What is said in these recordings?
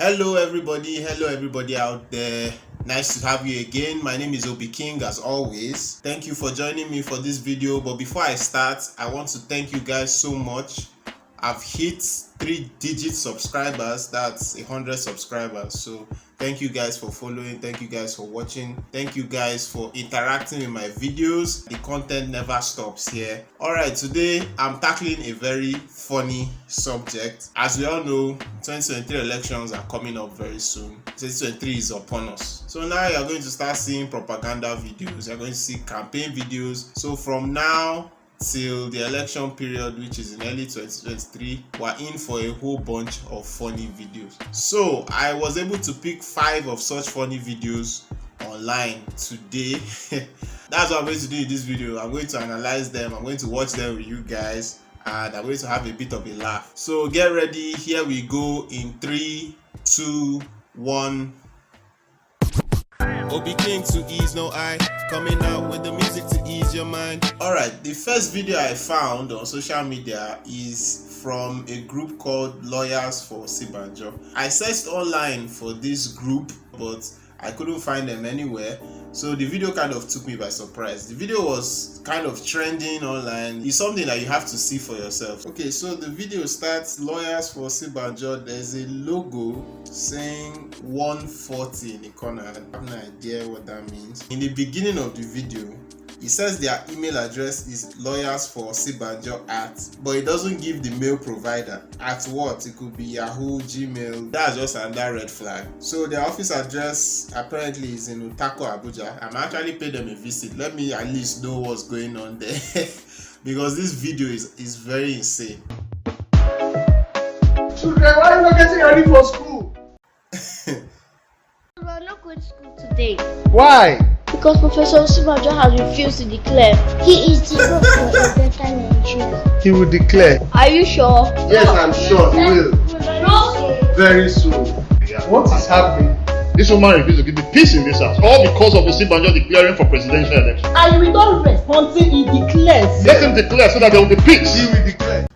Hello everybody out there. Nice to have you again. My name is OB Keeng as always. Thank you for joining me for this video. But before I start, I want to thank you guys so much. I've hit 3-digit subscribers. That's 100 subscribers. So thank you guys for following. Thank you guys for watching. Thank you guys for interacting with my videos. The content never stops here. Alright, today I'm tackling a very funny subject. As we all know, 2023 elections are coming up very soon. 2023 is upon us. So now you're going to start seeing propaganda videos. You're going to see campaign videos. So from now till the election period, which is in early 2023, we're in for a whole bunch of funny videos. So I was able to pick 5 of such funny videos online today. That's what I'm going to do in this video. I'm going to analyze them, I'm going to watch them with you guys, and I'm going to have a bit of a laugh. So get ready, here we go in 3, 2, 1. OB Keeng to ease no eye, coming out with the music to ease your mind. Alright, the first video I found on social media is from a group called Lawyers for Siberia. I searched online for this group, but I couldn't find them anywhere. So the video kind of took me by surprise. The video was kind of trending online. It's something that you have to see for yourself. Okay, so the video starts, Lawyers for Siberia. There's a logo saying 140 in the corner. I have no idea what that means. In the beginning of the video, it says their email address is lawyers4siberia@, but it doesn't give the mail provider. At what? It could be Yahoo, Gmail. That's just another red flag. So their office address apparently is in Atiku, Abuja. I'm actually paid them a visit. Let me at least know what's going on there. Because this video is very insane. Children, why are you not getting ready for school? We are not going to school today. Why? Because Professor Siberia has refused to declare. He is the hope for a better Nigeria. He will declare. Are you sure? Yes, I'm sure he will. Very soon. Yeah. What is happening? This woman refused to give the peace in this house, all because of Siberia declaring for presidential election. And you will not rest until he declares. Let him declare so that there will be peace. He will declare.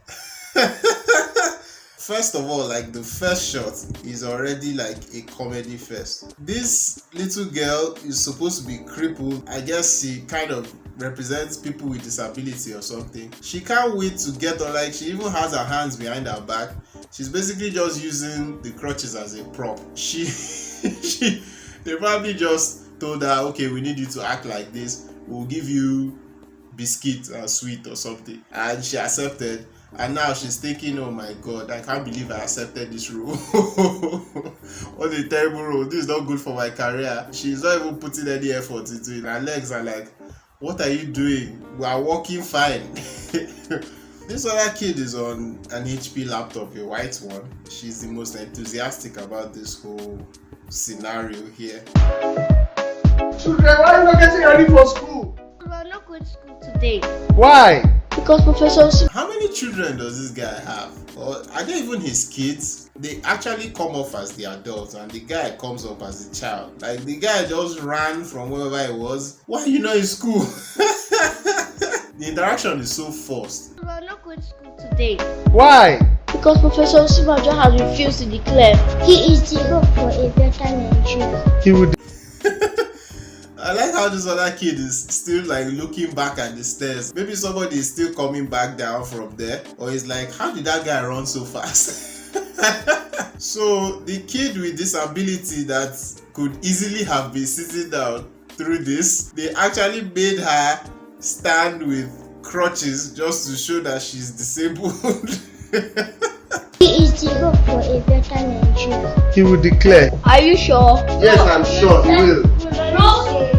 First of all, like the first shot is already like a comedy fest. This little girl is supposed to be crippled. I guess she kind of represents people with disability or something. She can't wait to get on, like she even has her hands behind her back. She's basically just using the crutches as a prop. They probably just told her, okay, we need you to act like this. We'll give you biscuit or sweet or something. And she accepted. And now she's thinking, oh my god, I can't believe I accepted this role. What a terrible role. This is not good for my career. She's not even putting any effort into it. Her legs are like, what are you doing? We are walking fine. This other kid is on an HP laptop, a white one. She's the most enthusiastic about this whole scenario here. Children, why are you not getting ready for school? We are not going to school today. Why? Because Professor How many children does this guy have? Or are they even his kids? They actually come off as the adults and the guy comes up as the child. Like the guy just ran from wherever he was. Why are you not in school? The interaction is so forced. We are not going to school today. Why? Because Professor Siberia has refused to declare. He is the hope for a better Nigeria. He will. I like how this other kid is still like looking back at the stairs. Maybe somebody is still coming back down from there. Or he's like, how did that guy run so fast? So the kid with disability that could easily have been sitting down through this, they actually made her stand with crutches just to show that she's disabled. He is the hope for a better Nigeria. He will declare. Are you sure? Yes, I'm sure he will.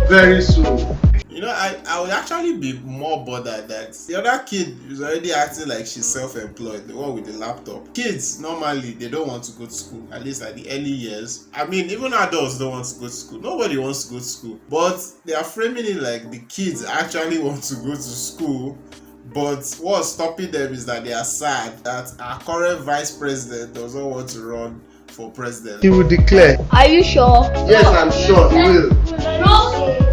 Very soon. You know, I would actually be more bothered that the other kid is already acting like she's self-employed, the one with the laptop. Kids, normally, they don't want to go to school, at least at the early years. I mean, even adults don't want to go to school. Nobody wants to go to school. But they are framing it like the kids actually want to go to school. But what's stopping them is that they are sad that our current vice president doesn't want to run for president. He will declare. Are you sure? Yes, I'm sure he will.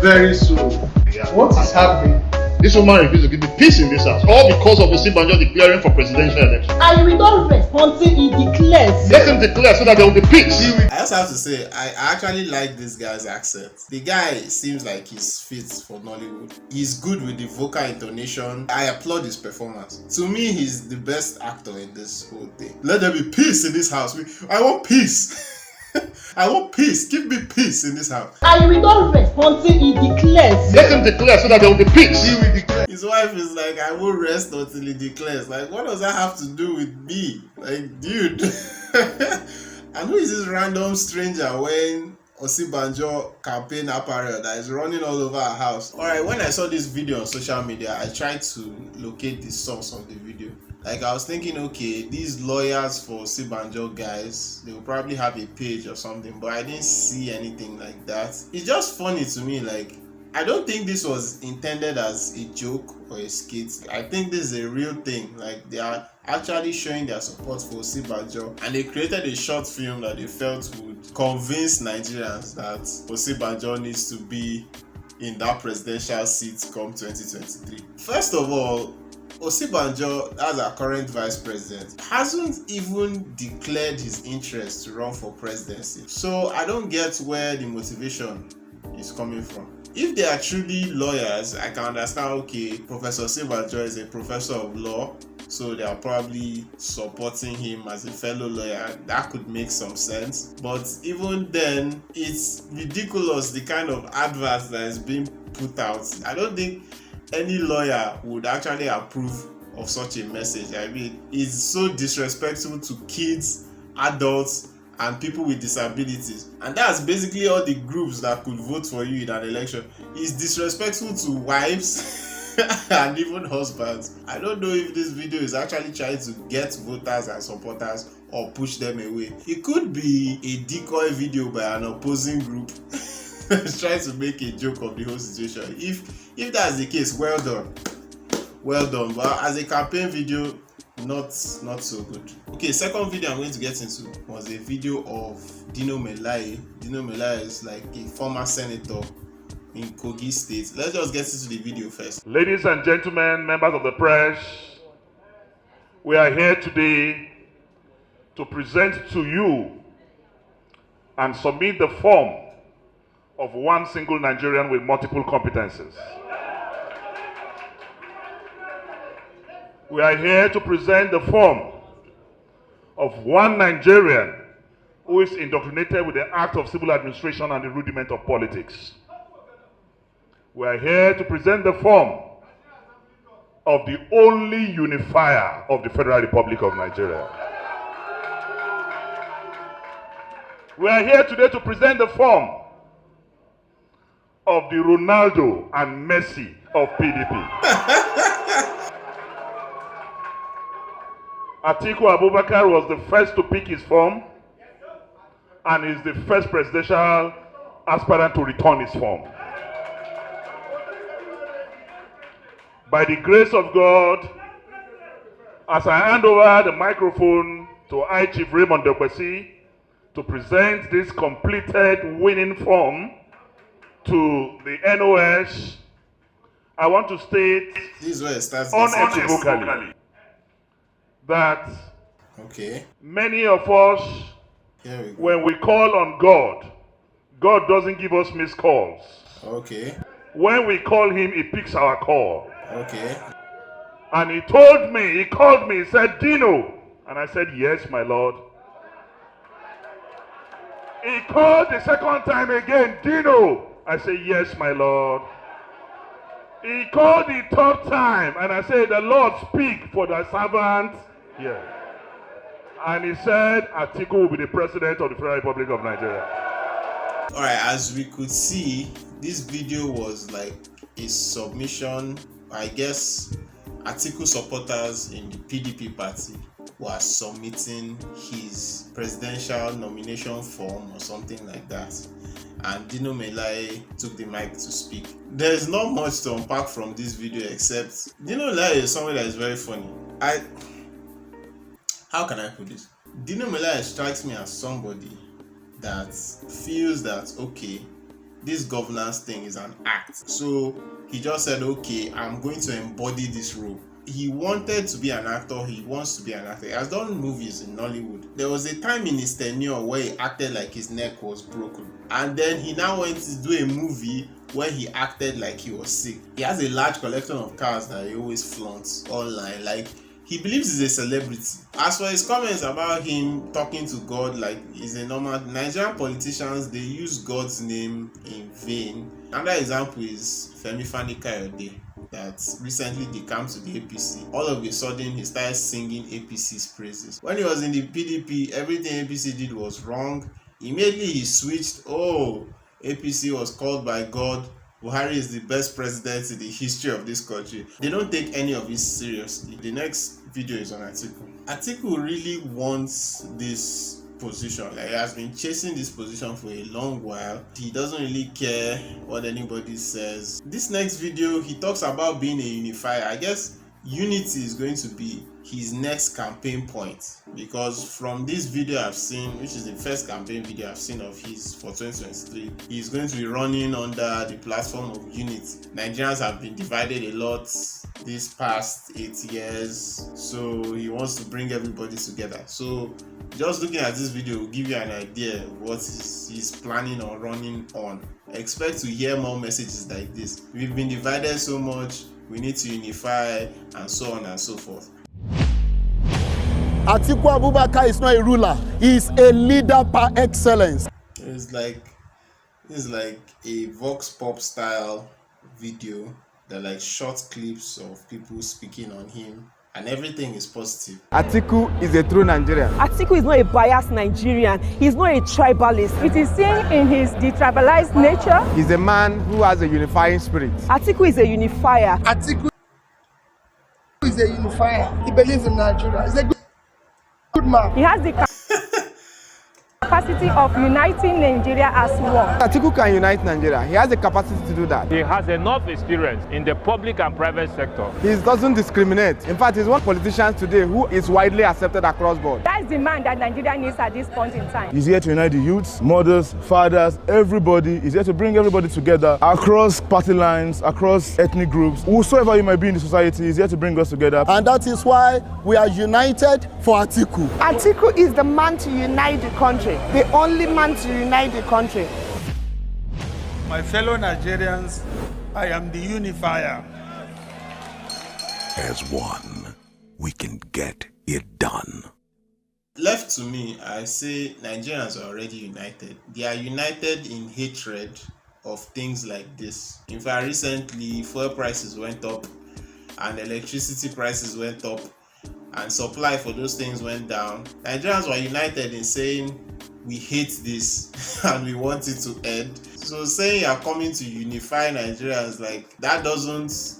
Very soon. Yeah. What is happening? This woman refused to give me peace in this house, all because of Osinbajo declaring for presidential election. And we don't rest until he declares. Let him declare so that there will be peace. I just have to say, I actually like this guy's accent. The guy seems like he's fit for Nollywood. He's good with the vocal intonation. I applaud his performance. To me, he's the best actor in this whole thing. Let there be peace in this house. I want peace. I want peace. Give me peace in this house. And we don't rest until he declares. Let him declare so that there will be peace. His wife is like, I won't rest until he declares. Like, what does that have to do with me? Like, dude. And who is this random stranger wearing Osinbajo campaign apparel that is running all over our house? Alright, when I saw this video on social media, I tried to locate the source of the video. Like, I was thinking, okay, these lawyers for Osinbajo guys, they will probably have a page or something, but I didn't see anything like that. It's just funny to me, like, I don't think this was intended as a joke or a skit. I think this is a real thing. Like, they are actually showing their support for Osinbajo, and they created a short film that they felt would convince Nigerians that Osinbajo needs to be in that presidential seat come 2023. First of all, Osinbajo, as our current vice president, hasn't even declared his interest to run for presidency. So I don't get where the motivation is coming from. If they are truly lawyers, I can understand, okay, Professor Osinbajo is a professor of law, so they are probably supporting him as a fellow lawyer. That could make some sense. But even then, it's ridiculous the kind of adverts that is being put out. I don't think any lawyer would actually approve of such a message. I mean, it's so disrespectful to kids, adults, and people with disabilities. And that's basically all the groups that could vote for you in an election. It's disrespectful to wives and even husbands. I don't know if this video is actually trying to get voters and supporters or push them away. It could be a decoy video by an opposing group trying to make a joke of the whole situation. If that's the case, well done. But as a campaign video, not so good. Okay, second video I'm going to get into was a video of Dino Melaye. Dino Melaye is like a former senator in Kogi State. Let's just get into the video first. Ladies and gentlemen, members of the press, we are here today to present to you and submit the form of one single Nigerian with multiple competencies. We are here to present the form of one Nigerian who is indoctrinated with the act of civil administration and the rudiment of politics. We are here to present the form of the only unifier of the Federal Republic of Nigeria. We are here today to present the form of the Ronaldo and Messi of PDP. Atiku Abubakar was the first to pick his form and is the first presidential aspirant to return his form. By the grace of God, as I hand over the microphone to I Chief Raymond Dokwesi to present this completed winning form to the NOS, I want to state unequivocally that many of us, when we call on God, God doesn't give us missed calls. Okay. When we call him, he picks our call. Okay. And he called me, he said, Dino. And I said, yes, my Lord. He called the second time again, Dino. I said, yes, my Lord. He called the third time, and I said, the Lord speak for thy servant. Yeah. And he said, Atiku will be the president of the Federal Republic of Nigeria. Alright, as we could see, this video was like a submission. I guess Atiku supporters in the PDP party were submitting his presidential nomination form or something like that. And Dino Melaye took the mic to speak. There's not much to unpack from this video except Dino Melaye is someone that is very funny. How can I put this? Dino Melaye strikes me as somebody that feels that, okay, this governance thing is an act. So he just said, okay, I'm going to embody this role. He wanted to be an actor. He wants to be an actor. He has done movies in Nollywood. There was a time in his tenure where he acted like his neck was broken. And then he now went to do a movie where he acted like he was sick. He has a large collection of cars that he always flaunts online. Like, he believes he's a celebrity. As for his comments about him talking to God like he's a normal Nigerian politicians, they use God's name in vain. Another example is Femi Fani-Kayode, that recently decamped to the APC. All of a sudden, he started singing APC's praises. When he was in the PDP, everything APC did was wrong. Immediately he switched. Oh, APC was called by God. Buhari is the best president in the history of this country. They don't take any of this seriously. The next video is on Atiku. Atiku really wants this position. Like, he has been chasing this position for a long while. He doesn't really care what anybody says. This next video, he talks about being a unifier. I guess unity is going to be his next campaign point, because from this video I've seen, which is the first campaign video I've seen of his for 2023, he's going to be running under the platform of unity. Nigerians have been divided a lot this past 8 years, so he wants to bring everybody together. So just looking at this video will give you an idea of what he's planning on running on. Expect to hear more messages like this. We've been divided so much, we need to unify, and so on and so forth. Atiku Abubakar is not a ruler, he is a leader par excellence. It's like a vox pop style video that like short clips of people speaking on him, and everything is positive. Atiku is a true Nigerian. Atiku is not a biased Nigerian. He's not a tribalist. It is seen in his detribalized nature. He's a man who has a unifying spirit. Atiku is a unifier. Atiku is a unifier. He believes in Nigeria. He's a good man. He has the capacity of uniting Nigeria as one. Atiku can unite Nigeria. He has the capacity to do that. He has enough experience in the public and private sector. He doesn't discriminate. In fact, he's one politician today who is widely accepted across board. That's the man that Nigeria needs at this point in time. He's here to unite the youths, mothers, fathers, everybody. He's here to bring everybody together across party lines, across ethnic groups. Whosoever you might be in the society, he's here to bring us together. And that is why we are united for Atiku. Atiku is the man to unite the country. The only man to unite the country. My fellow Nigerians, I am the unifier. As one, we can get it done. Left to me, I say Nigerians are already united. They are united in hatred of things like this. In fact, recently, fuel prices went up and electricity prices went up and supply for those things went down. Nigerians were united in saying, we hate this and we want it to end. So saying you're coming to unify Nigerians, like, that doesn't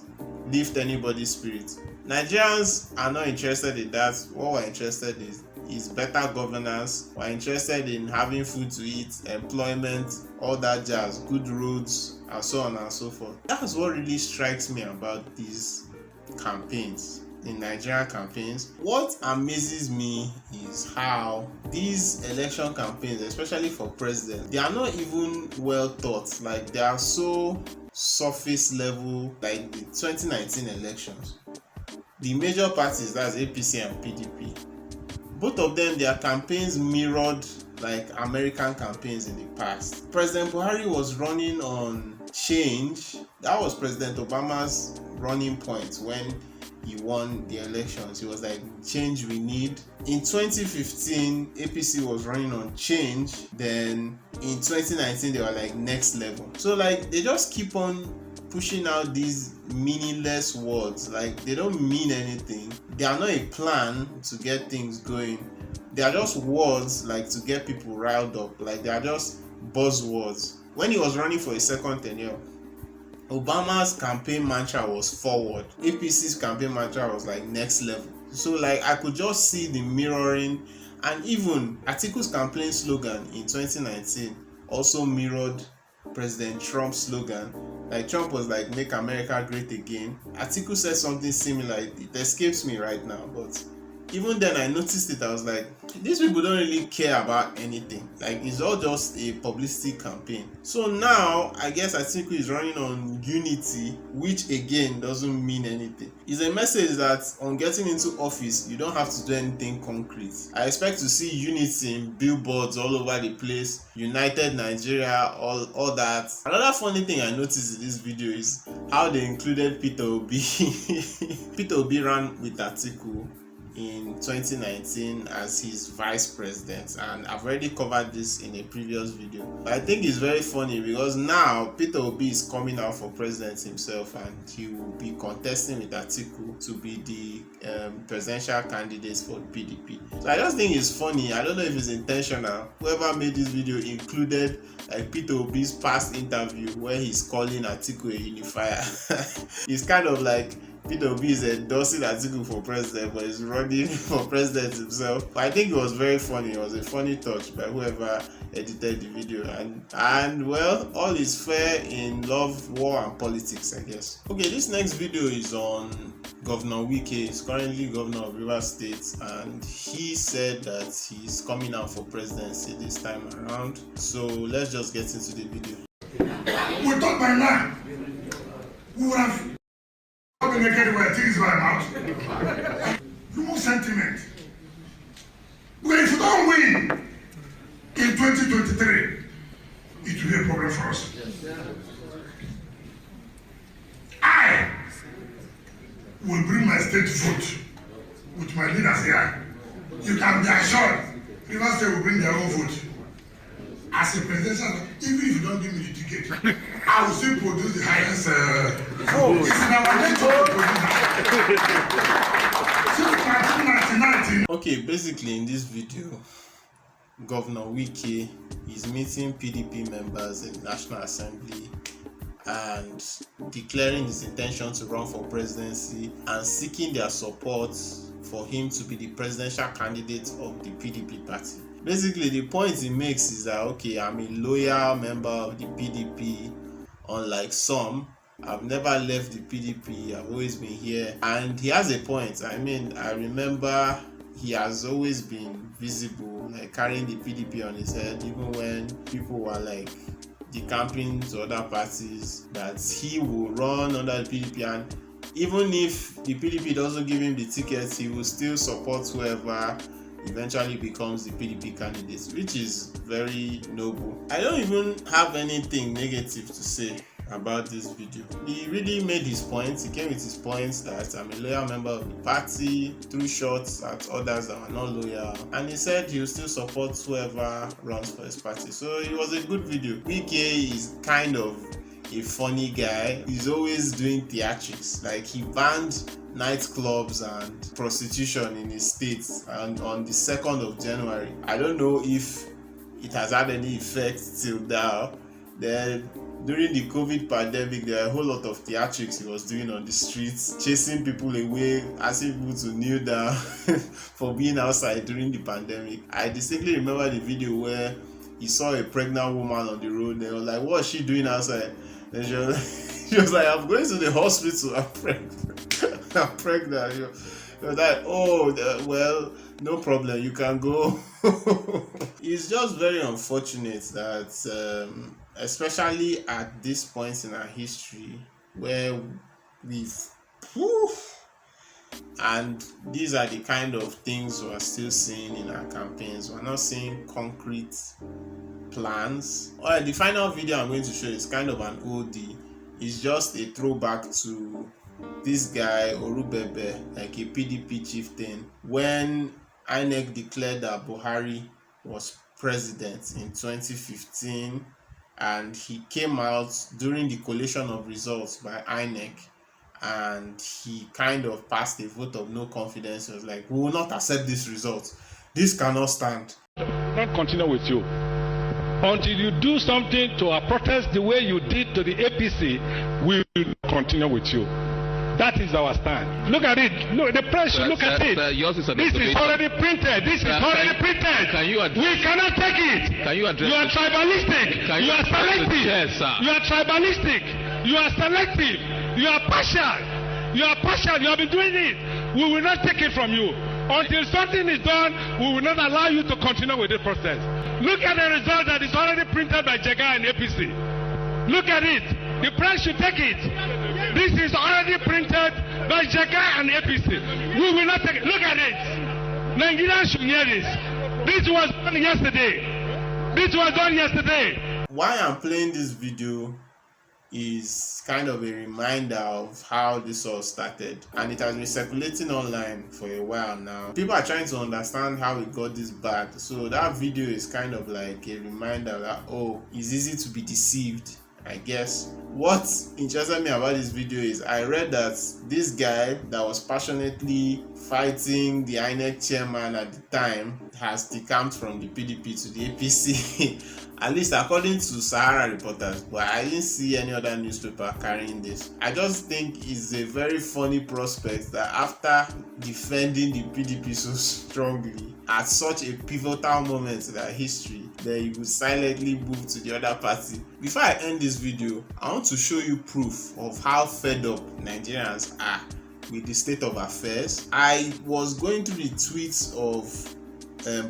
lift anybody's spirit. Nigerians are not interested in that. What we're interested in is better governance. We're interested in having food to eat, employment, all that jazz, good roads, and so on and so forth. That's what really strikes me about these campaigns. In Nigerian campaigns, what amazes me is how these election campaigns, especially for president, they are not even well thought. Like, they are so surface level. Like the 2019 elections, the major parties, that's APC and PDP, both of them, their campaigns mirrored like American campaigns in the past. President Buhari was running on change. That was President Obama's running point when he won the elections. He was like, change we need. In 2015, APC was running on change. Then in 2019, they were like next level. So like, they just keep on pushing out these meaningless words. Like, they don't mean anything. They are not a plan to get things going. They are just words like to get people riled up. Like, they are just buzzwords. When he was running for a second tenure, Obama's campaign mantra was forward. APC's campaign mantra was like next level. So like, I could just see the mirroring, and even Atiku's campaign slogan in 2019 also mirrored President Trump's slogan. Like, Trump was like, make America great again. Atiku said something similar. It escapes me right now, but even then I noticed it. I was like, these people don't really care about anything. Like, it's all just a publicity campaign. So now I guess Atiku is running on unity, which again doesn't mean anything. It's a message that on getting into office, you don't have to do anything concrete. I expect to see unity in billboards all over the place, United Nigeria, all that. Another funny thing I noticed in this video is how they included Peter Obi. Peter Obi ran with Atiku in 2019 as his vice president, and I've already covered this in a previous video. But I think it's very funny because now Peter Obi is coming out for president himself, and he will be contesting with Atiku to be the presidential candidate for PDP. So I just think it's funny. I don't know if it's intentional. Whoever made this video included like Peter Obi's past interview where he's calling Atiku a unifier. It's kind of like Peter Obi is endorsing Atiku for president, but he's running for president himself. But I think it was very funny. It was a funny touch by whoever edited the video. And well, all is fair in love, war, and politics, I guess. Okay, this next video is on Governor Wike. He's currently governor of Rivers State, and he said that he's coming out for presidency this time around. So let's just get into the video. We thought by now we would have naked where things by mouth. No sentiment. But if you don't win in 2023, it will be a problem for us. I will bring my state vote with my leaders here. You can be assured, Rivers State will bring their own vote. As a presidential, even if you don't give me the ticket, I will still produce the highest. It's in our nature to produce. Okay, basically in this video, Governor Wike is meeting PDP members in the National Assembly and declaring his intention to run for presidency and seeking their support for him to be the presidential candidate of the PDP party. Basically, the point he makes is that, okay, I'm a loyal member of the PDP, unlike some. I've never left the PDP, I've always been here. And he has a point. I mean, I remember he has always been visible, like carrying the PDP on his head, even when people were like decamping to other parties, that he will run under the PDP, and even if the PDP doesn't give him the tickets, he will still support whoever eventually becomes the PDP candidate, which is very noble. I don't even have anything negative to say about this video. He really made his points. He came with his points that I'm a loyal member of the party, threw shots at others that were not loyal, and he said he'll still support whoever runs for his party. So it was a good video. Wike is kind of a funny guy. He's always doing theatrics. Like, he banned nightclubs and prostitution in his state, and on the 2nd of January. I don't know if it has had any effect till now. Then during the COVID pandemic, there are a whole lot of theatrics he was doing on the streets, chasing people away, asking people to kneel down for being outside during the pandemic. I distinctly remember the video where he saw a pregnant woman on the road. They were like, what is she doing outside? Then she was like, I'm going to the hospital, I'm pregnant. I'm pregnant. He was like, oh, well, no problem, you can go. It's just very unfortunate that, especially at this point in our history, where and these are the kind of things we're still seeing in our campaigns. We're not seeing concrete plans. Alright, the final video I'm going to show is kind of an oldie. It's just a throwback to this guy Orubebe, like a PDP chieftain, when INEC declared that Buhari was president in 2015, and he came out during the collation of results by INEC, and he kind of passed a vote of no confidence. He was like, we will not accept this result. This cannot stand. Not continue with you until you do something to our protest the way you did to the APC. We will continue with you. That is our stand. Look at it. Look, the press should look at it. This is already printed. This is already printed. We cannot take it. Can you address? You are tribalistic. You are selective. Yes, sir. You are tribalistic. You are selective. You are partial. You are partial. You have been doing it. We will not take it from you. Until something is done, we will not allow you to continue with the process. Look at the result that is already printed by Jega and APC. Look at it. The press should take it. This is already printed by Jega and APC. We will not take it. Look at it. Nigerians should hear this. This was done yesterday. This was done yesterday. Why I'm playing this video is kind of a reminder of how this all started, and it has been circulating online for a while now. People are trying to understand how it got this bad, so that video is kind of like a reminder that, oh, it's easy to be deceived, I guess. What interested me about this video is I read that this guy that was passionately fighting the INEC chairman at the time has decamped from the PDP to the APC. At least according to Sahara reporters, but I didn't see any other newspaper carrying this. I just think it's a very funny prospect that after defending the PDP so strongly at such a pivotal moment in our history, then you would silently move to the other party. Before I end this video, I want to show you proof of how fed up Nigerians are with the state of affairs. I was going through the tweets of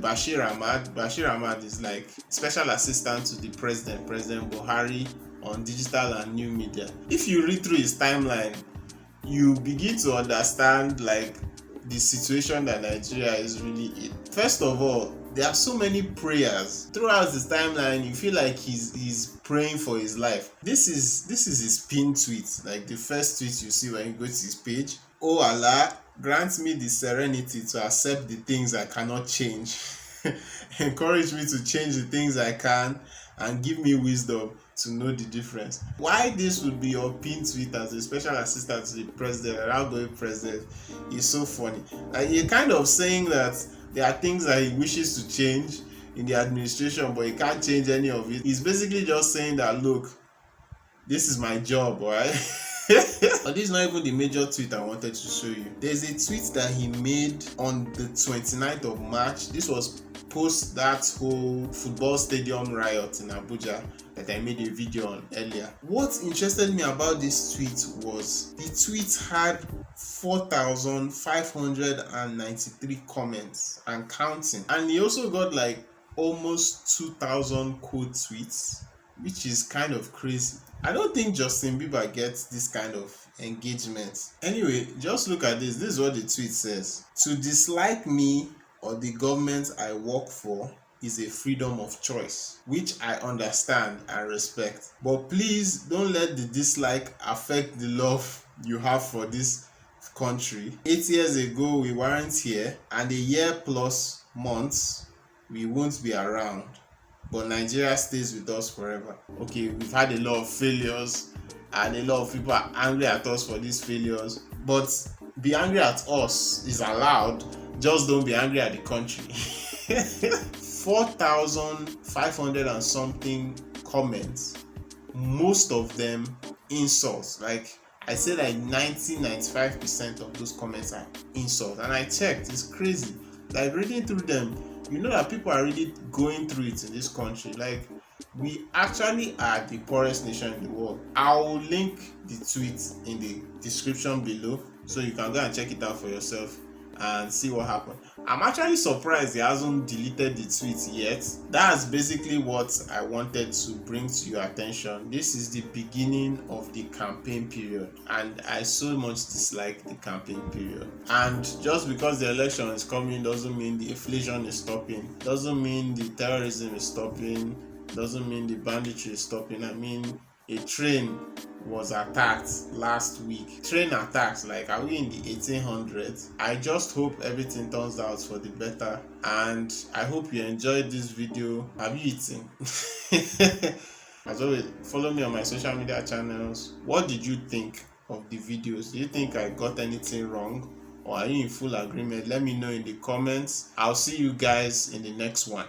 Bashir Ahmad. Bashir Ahmad is like special assistant to the President Buhari on digital and new media. If you read through his timeline, you begin to understand like the situation that Nigeria is really in. First of all, there are so many prayers throughout his timeline. You feel like he's praying for his life. This is his pinned tweet, like the first tweet you see when you go to his page. Oh Allah, grant me the serenity to accept the things I cannot change. Encourage me to change the things I can, and give me wisdom to know the difference. Why this would be your pinned tweet as a special assistant to the president, an outgoing president, is so funny. And you're kind of saying that there are things that he wishes to change in the administration, but he can't change any of it. He's basically just saying that, look, this is my job, right? But this is not even the major tweet I wanted to show you. There's a tweet that he made on the 29th of March. This was post that whole football stadium riot in Abuja that I made a video on earlier. What interested me about this tweet was the tweet had 4,593 comments and counting, and he also got like almost 2,000 quote tweets, which is kind of crazy. I don't think Justin Bieber gets this kind of engagement. Anyway, just look at this. This is what the tweet says. To dislike me or the government I work for is a freedom of choice, which I understand and respect. But please don't let the dislike affect the love you have for this country. 8 years ago, we weren't here, and a year plus months, we won't be around. But Nigeria stays with us forever. Okay, we've had a lot of failures, and a lot of people are angry at us for these failures. But be angry at us is allowed, just don't be angry at the country. 4,500 and something comments, most of them insults. Like I said, like 90-95% of those comments are insults. And I checked, it's crazy. Like reading through them, you know that people are really going through it in this country. Like, we actually are the poorest nation in the world. I will link the tweet in the description below so you can go and check it out for yourself and see what happened. I'm actually surprised he hasn't deleted the tweet yet. That's basically what I wanted to bring to your attention. This is the beginning of the campaign period, and I so much dislike the campaign period. And just because the election is coming doesn't mean the inflation is stopping, doesn't mean the terrorism is stopping, doesn't mean the banditry is stopping. I mean, a train was attacked last week. Train attacks, like, are we in the 1800s? I just hope everything turns out for the better, and I hope you enjoyed this video. Have you eaten? As always, follow me on my social media channels. What did you think of the videos? Do you think I got anything wrong, or are you in full agreement? Let me know in the comments. I'll see you guys in the next one.